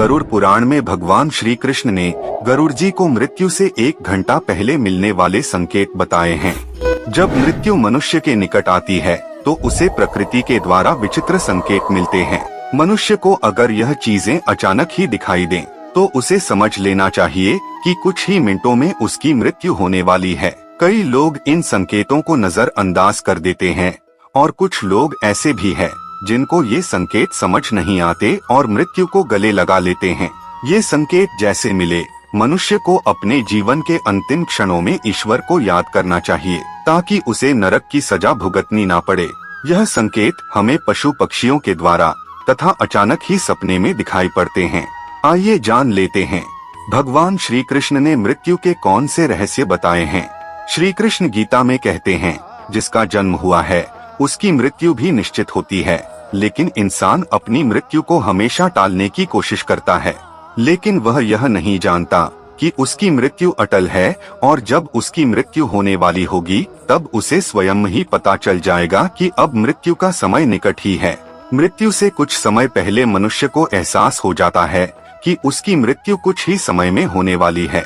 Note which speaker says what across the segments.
Speaker 1: गरुड़ पुराण में भगवान श्री कृष्ण ने गरुड़ जी को मृत्यु से 1 घंटा पहले मिलने वाले संकेत बताए हैं। जब मृत्यु मनुष्य के निकट आती है तो उसे प्रकृति के द्वारा विचित्र संकेत मिलते हैं। मनुष्य को अगर यह चीजें अचानक ही दिखाई दें तो उसे समझ लेना चाहिए कि कुछ ही मिनटों में उसकी मृत्यु होने वाली है। कई लोग इन संकेतों को नजरअंदाज कर देते हैं और कुछ लोग ऐसे भी हैं जिनको ये संकेत समझ नहीं आते और मृत्यु को गले लगा लेते हैं। ये संकेत जैसे मिले, मनुष्य को अपने जीवन के अंतिम क्षणों में ईश्वर को याद करना चाहिए ताकि उसे नरक की सजा भुगतनी ना पड़े। यह संकेत हमें पशु पक्षियों के द्वारा तथा अचानक ही सपने में दिखाई पड़ते हैं। आइए जान लेते हैं भगवान श्री कृष्ण ने मृत्यु के कौन से रहस्य बताए हैं। श्री कृष्ण गीता में कहते हैं, जिसका जन्म हुआ है उसकी मृत्यु भी निश्चित होती है, लेकिन इंसान अपनी मृत्यु को हमेशा टालने की कोशिश करता है। लेकिन वह यह नहीं जानता कि उसकी मृत्यु अटल है और जब उसकी मृत्यु होने वाली होगी तब उसे स्वयं ही पता चल जाएगा कि अब मृत्यु का समय निकट ही है। मृत्यु से कुछ समय पहले मनुष्य को एहसास हो जाता है कि उसकी मृत्यु कुछ ही समय में होने वाली है।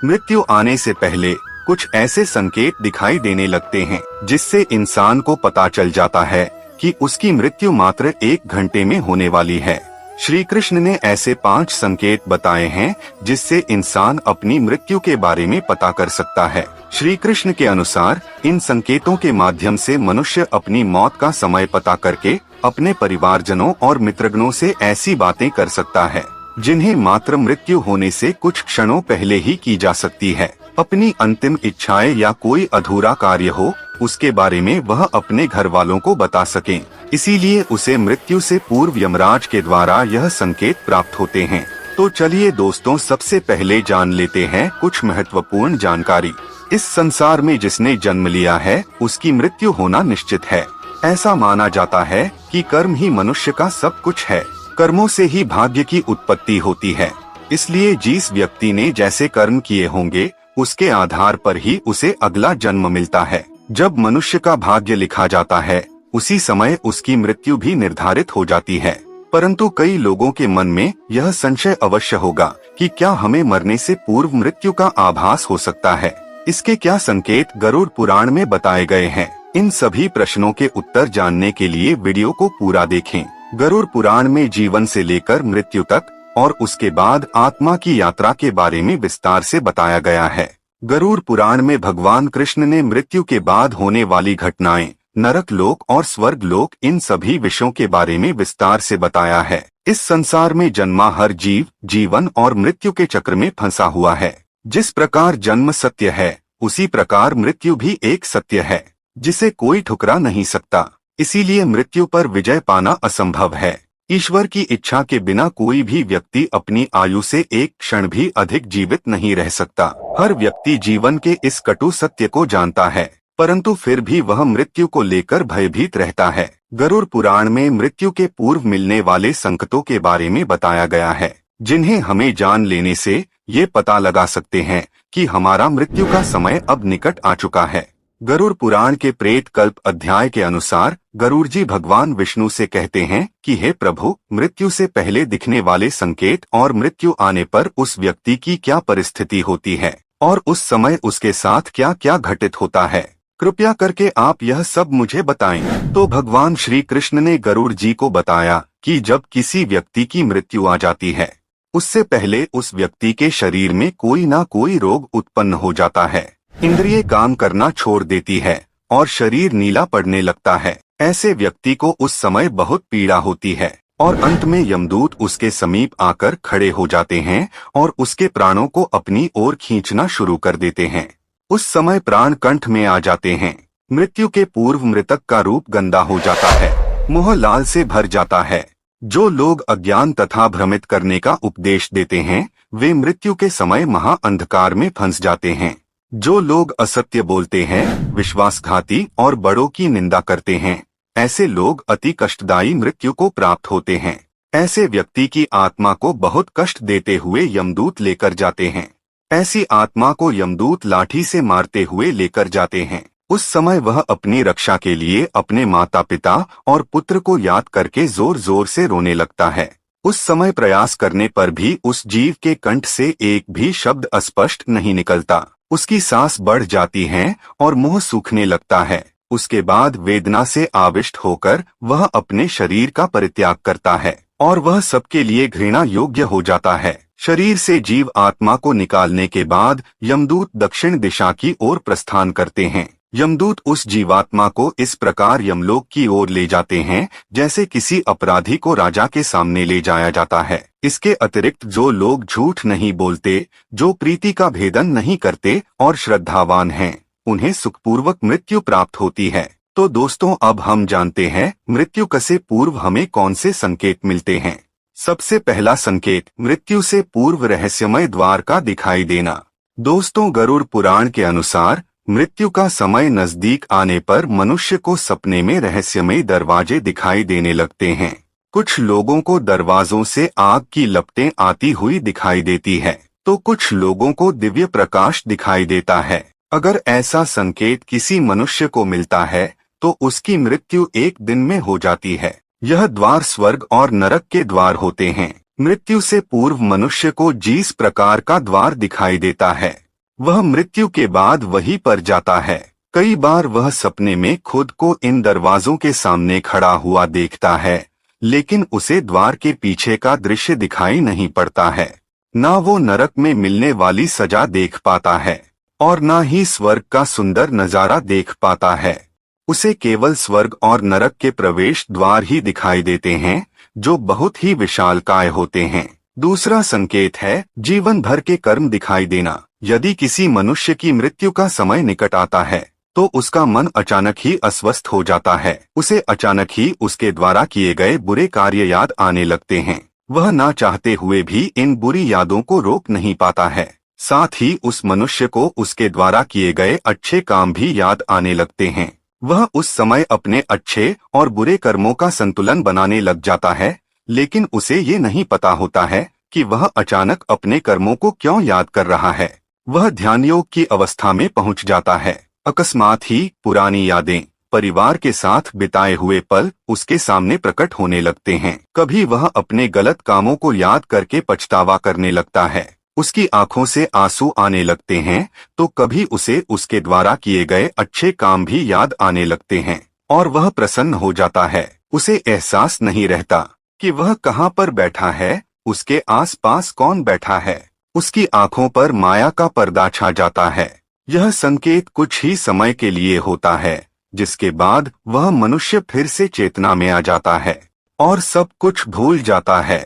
Speaker 1: मृत्यु आने से पहले कुछ ऐसे संकेत दिखाई देने लगते हैं जिससे इंसान को पता चल जाता है कि उसकी मृत्यु मात्र 1 घंटे में होने वाली है। श्री कृष्ण ने ऐसे 5 संकेत बताए हैं जिससे इंसान अपनी मृत्यु के बारे में पता कर सकता है। श्री कृष्ण के अनुसार इन संकेतों के माध्यम से मनुष्य अपनी मौत का समय पता करके अपने परिवारजनों और मित्रगणों से ऐसी बातें कर सकता है जिन्हें मात्र मृत्यु होने से कुछ क्षणों पहले ही की जा सकती है। अपनी अंतिम इच्छाएं या कोई अधूरा कार्य हो उसके बारे में वह अपने घर वालों को बता सकें। इसीलिए उसे मृत्यु से पूर्व यमराज के द्वारा यह संकेत प्राप्त होते हैं। तो चलिए दोस्तों, सबसे पहले जान लेते हैं कुछ महत्वपूर्ण जानकारी। इस संसार में जिसने जन्म लिया है उसकी मृत्यु होना निश्चित है। ऐसा माना जाता है कि कर्म ही मनुष्य का सब कुछ है। कर्मों से ही भाग्य की उत्पत्ति होती है। इसलिए जिस व्यक्ति ने जैसे कर्म किए होंगे उसके आधार पर ही उसे अगला जन्म मिलता है। जब मनुष्य का भाग्य लिखा जाता है उसी समय उसकी मृत्यु भी निर्धारित हो जाती है। परंतु कई लोगों के मन में यह संशय अवश्य होगा कि क्या हमें मरने से पूर्व मृत्यु का आभास हो सकता है। इसके क्या संकेत गरुड़ पुराण में बताए गए हैं। इन सभी प्रश्नों के उत्तर जानने के लिए वीडियो को पूरा देखें। गरुड़ पुराण में जीवन से लेकर मृत्यु तक और उसके बाद आत्मा की यात्रा के बारे में विस्तार से बताया गया है। गरुड़ पुराण में भगवान कृष्ण ने मृत्यु के बाद होने वाली घटनाएं, नरक लोक और स्वर्ग लोक, इन सभी विषयों के बारे में विस्तार से बताया है। इस संसार में जन्मा हर जीव जीवन और मृत्यु के चक्र में फंसा हुआ है। जिस प्रकार जन्म सत्य है उसी प्रकार मृत्यु भी एक सत्य है जिसे कोई ठुकरा नहीं सकता। इसीलिए मृत्यु पर विजय पाना असंभव है। ईश्वर की इच्छा के बिना कोई भी व्यक्ति अपनी आयु से 1 क्षण भी अधिक जीवित नहीं रह सकता। हर व्यक्ति जीवन के इस कटु सत्य को जानता है, परंतु फिर भी वह मृत्यु को लेकर भयभीत रहता है। गरुड़ पुराण में मृत्यु के पूर्व मिलने वाले संकटों के बारे में बताया गया है, जिन्हें हमें जान लेने से ये पता लगा सकते हैं कि हमारा मृत्यु का समय अब निकट आ चुका है। गरुड़ पुराण के प्रेत कल्प अध्याय के अनुसार गरुड़ जी भगवान विष्णु से कहते हैं कि हे प्रभु, मृत्यु से पहले दिखने वाले संकेत और मृत्यु आने पर उस व्यक्ति की क्या परिस्थिति होती है और उस समय उसके साथ क्या क्या घटित होता है, कृपया करके आप यह सब मुझे बताएं। तो भगवान श्री कृष्ण ने गरुड़ जी को बताया कि जब किसी व्यक्ति की मृत्यु आ जाती है उससे पहले उस व्यक्ति के शरीर में कोई ना कोई रोग उत्पन्न हो जाता है। इंद्रिय काम करना छोड़ देती है और शरीर नीला पड़ने लगता है। ऐसे व्यक्ति को उस समय बहुत पीड़ा होती है और अंत में यमदूत उसके समीप आकर खड़े हो जाते हैं और उसके प्राणों को अपनी ओर खींचना शुरू कर देते हैं। उस समय प्राण कंठ में आ जाते हैं। मृत्यु के पूर्व मृतक का रूप गंदा हो जाता है, मुंह लाल से भर जाता है। जो लोग अज्ञान तथा भ्रमित करने का उपदेश देते हैं वे मृत्यु के समय महा अंधकार में फंस जाते हैं। जो लोग असत्य बोलते हैं, विश्वासघाती और बड़ों की निंदा करते हैं, ऐसे लोग अति कष्टदायी मृत्यु को प्राप्त होते हैं। ऐसे व्यक्ति की आत्मा को बहुत कष्ट देते हुए यमदूत लेकर जाते हैं। ऐसी आत्मा को यमदूत लाठी से मारते हुए लेकर जाते हैं। उस समय वह अपनी रक्षा के लिए अपने माता पिता और पुत्र को याद करके जोर जोर से रोने लगता है। उस समय प्रयास करने पर भी उस जीव के कंठ से एक भी शब्द अस्पष्ट नहीं निकलता। उसकी सांस बढ़ जाती है और मुंह सूखने लगता है। उसके बाद वेदना से आविष्ट होकर वह अपने शरीर का परित्याग करता है और वह सबके लिए घृणा योग्य हो जाता है। शरीर से जीव आत्मा को निकालने के बाद यमदूत दक्षिण दिशा की ओर प्रस्थान करते हैं। यमदूत उस जीवात्मा को इस प्रकार यमलोक की ओर ले जाते हैं जैसे किसी अपराधी को राजा के सामने ले जाया जाता है। इसके अतिरिक्त जो लोग झूठ नहीं बोलते, जो प्रीति का भेदन नहीं करते और श्रद्धावान हैं, उन्हें सुखपूर्वक मृत्यु प्राप्त होती है। तो दोस्तों, अब हम जानते हैं मृत्यु से पूर्व हमें कौन से संकेत मिलते हैं। सबसे पहला संकेत, मृत्यु से पूर्व रहस्यमय द्वार का दिखाई देना। दोस्तों, गरुड़ पुराण के अनुसार मृत्यु का समय नजदीक आने पर मनुष्य को सपने में रहस्यमय दरवाजे दिखाई देने लगते हैं। कुछ लोगों को दरवाजों से आग की लपटें आती हुई दिखाई देती है, तो कुछ लोगों को दिव्य प्रकाश दिखाई देता है। अगर ऐसा संकेत किसी मनुष्य को मिलता है तो उसकी मृत्यु एक दिन में हो जाती है। यह द्वार स्वर्ग और नरक के द्वार होते हैं। मृत्यु से पूर्व मनुष्य को जिस प्रकार का द्वार दिखाई देता है, वह मृत्यु के बाद वहीं पर जाता है। कई बार वह सपने में खुद को इन दरवाजों के सामने खड़ा हुआ देखता है, लेकिन उसे द्वार के पीछे का दृश्य दिखाई नहीं पड़ता है। ना वो नरक में मिलने वाली सजा देख पाता है और ना ही स्वर्ग का सुंदर नजारा देख पाता है। उसे केवल स्वर्ग और नरक के प्रवेश द्वार ही दिखाई देते हैं, जो बहुत ही विशालकाय होते हैं। दूसरा संकेत है जीवन भर के कर्म दिखाई देना। यदि किसी मनुष्य की मृत्यु का समय निकट आता है तो उसका मन अचानक ही अस्वस्थ हो जाता है। उसे अचानक ही उसके द्वारा किए गए बुरे कार्य याद आने लगते हैं। वह ना चाहते हुए भी इन बुरी यादों को रोक नहीं पाता है। साथ ही उस मनुष्य को उसके द्वारा किए गए अच्छे काम भी याद आने लगते हैं। वह उस समय अपने अच्छे और बुरे कर्मों का संतुलन बनाने लग जाता है, लेकिन उसे ये नहीं पता होता है कि वह अचानक अपने कर्मों को क्यों याद कर रहा है। वह ध्यान योग की अवस्था में पहुंच जाता है। अकस्मात ही पुरानी यादें, परिवार के साथ बिताए हुए पल उसके सामने प्रकट होने लगते हैं। कभी वह अपने गलत कामों को याद करके पछतावा करने लगता है। उसकी आंखों से आंसू आने लगते हैं, तो कभी उसे उसके द्वारा किए गए अच्छे काम भी याद आने लगते हैं और वह प्रसन्न हो जाता है। उसे एहसास नहीं रहता कि वह कहाँ पर बैठा है, उसके आसपास कौन बैठा है। उसकी आंखों पर माया का पर्दा छा जाता है। यह संकेत कुछ ही समय के लिए होता है, जिसके बाद वह मनुष्य फिर से चेतना में आ जाता है और सब कुछ भूल जाता है।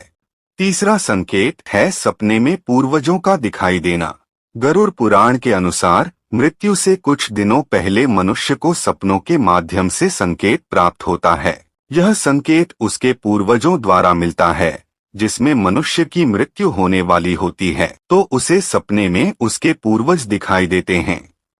Speaker 1: तीसरा संकेत है सपने में पूर्वजों का दिखाई देना। गरुड़ पुराण के अनुसार मृत्यु से कुछ दिनों पहले मनुष्य को सपनों के माध्यम से संकेत प्राप्त होता है। यह संकेत उसके पूर्वजों द्वारा मिलता है। जिसमें मनुष्य की मृत्यु होने वाली होती है तो उसे सपने में उसके पूर्वज दिखाई देते हैं।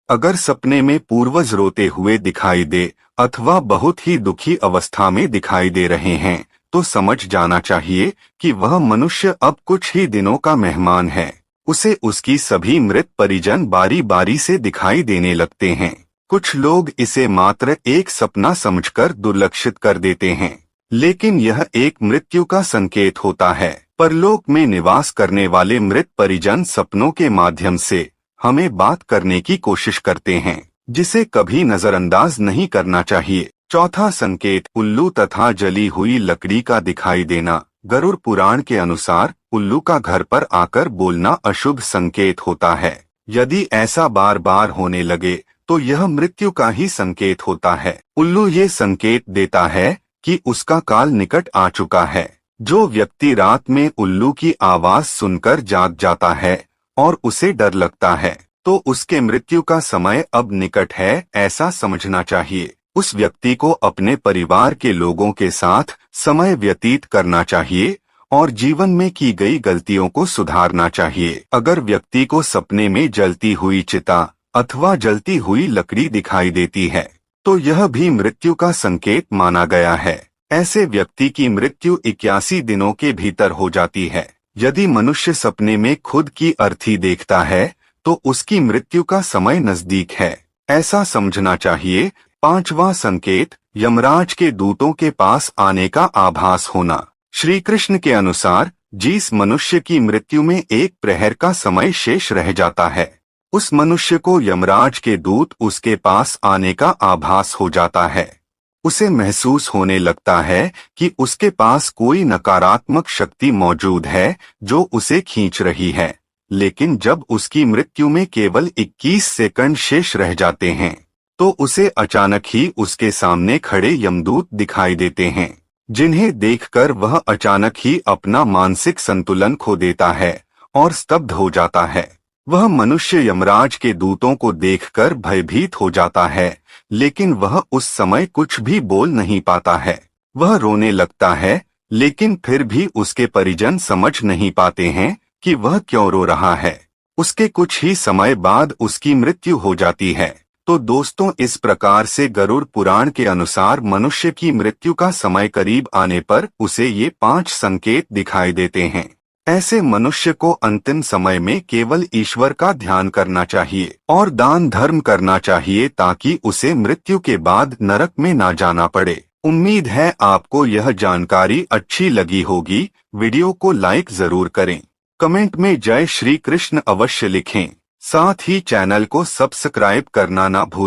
Speaker 1: अगर सपने में पूर्वज रोते हुए दिखाई दे अथवा बहुत ही दुखी अवस्था में दिखाई दे रहे हैं तो समझ जाना चाहिए कि वह मनुष्य अब कुछ ही दिनों का मेहमान है। उसे उसकी सभी मृत परिजन बारी बारी से दिखाई देने लगते हैं। कुछ लोग इसे मात्र एक सपना समझकर दुर्लक्षित कर देते हैं, लेकिन यह एक मृत्यु का संकेत होता है। परलोक में निवास करने वाले मृत परिजन सपनों के माध्यम से हमें बात करने की कोशिश करते हैं, जिसे कभी नजरअंदाज नहीं करना चाहिए। चौथा संकेत उल्लू तथा जली हुई लकड़ी का दिखाई देना। गरुड़ पुराण के अनुसार उल्लू का घर पर आकर बोलना अशुभ संकेत होता है। यदि ऐसा बार बार होने लगे तो यह मृत्यु का ही संकेत होता है। उल्लू ये संकेत देता है कि उसका काल निकट आ चुका है। जो व्यक्ति रात में उल्लू की आवाज सुनकर जाग जाता है और उसे डर लगता है तो उसके मृत्यु का समय अब निकट है, ऐसा समझना चाहिए। उस व्यक्ति को अपने परिवार के लोगों के साथ समय व्यतीत करना चाहिए और जीवन में की गई गलतियों को सुधारना चाहिए। अगर व्यक्ति को सपने में जलती हुई चिता अथवा जलती हुई लकड़ी दिखाई देती है तो यह भी मृत्यु का संकेत माना गया है। ऐसे व्यक्ति की मृत्यु 81 दिनों के भीतर हो जाती है। यदि मनुष्य सपने में खुद की अर्थी देखता है तो उसकी मृत्यु का समय नजदीक है, ऐसा समझना चाहिए। पांचवा संकेत यमराज के दूतों के पास आने का आभास होना। श्री कृष्ण के अनुसार जिस मनुष्य की मृत्यु में एक प्रहर का समय शेष रह जाता है, उस मनुष्य को यमराज के दूत उसके पास आने का आभास हो जाता है। उसे महसूस होने लगता है कि उसके पास कोई नकारात्मक शक्ति मौजूद है जो उसे खींच रही है। लेकिन जब उसकी मृत्यु में केवल 21 सेकंड शेष रह जाते हैं, तो उसे अचानक ही उसके सामने खड़े यमदूत दिखाई देते हैं, जिन्हें देखकर वह अचानक ही अपना मानसिक संतुलन खो देता है और स्तब्ध हो जाता है। वह मनुष्य यमराज के दूतों को देखकर भयभीत हो जाता है, लेकिन वह उस समय कुछ भी बोल नहीं पाता है। वह रोने लगता है, लेकिन फिर भी उसके परिजन समझ नहीं पाते हैं कि वह क्यों रो रहा है। उसके कुछ ही समय बाद उसकी मृत्यु हो जाती है। तो दोस्तों, इस प्रकार से गरुड़ पुराण के अनुसार मनुष्य की मृत्यु का समय करीब आने पर उसे ये 5 संकेत दिखाई देते हैं। ऐसे मनुष्य को अंतिम समय में केवल ईश्वर का ध्यान करना चाहिए और दान धर्म करना चाहिए, ताकि उसे मृत्यु के बाद नरक में ना जाना पड़े। उम्मीद है आपको यह जानकारी अच्छी लगी होगी। वीडियो को लाइक जरूर करें, कमेंट में जय श्री कृष्ण अवश्य लिखें, साथ ही चैनल को सब्सक्राइब करना ना भूलें।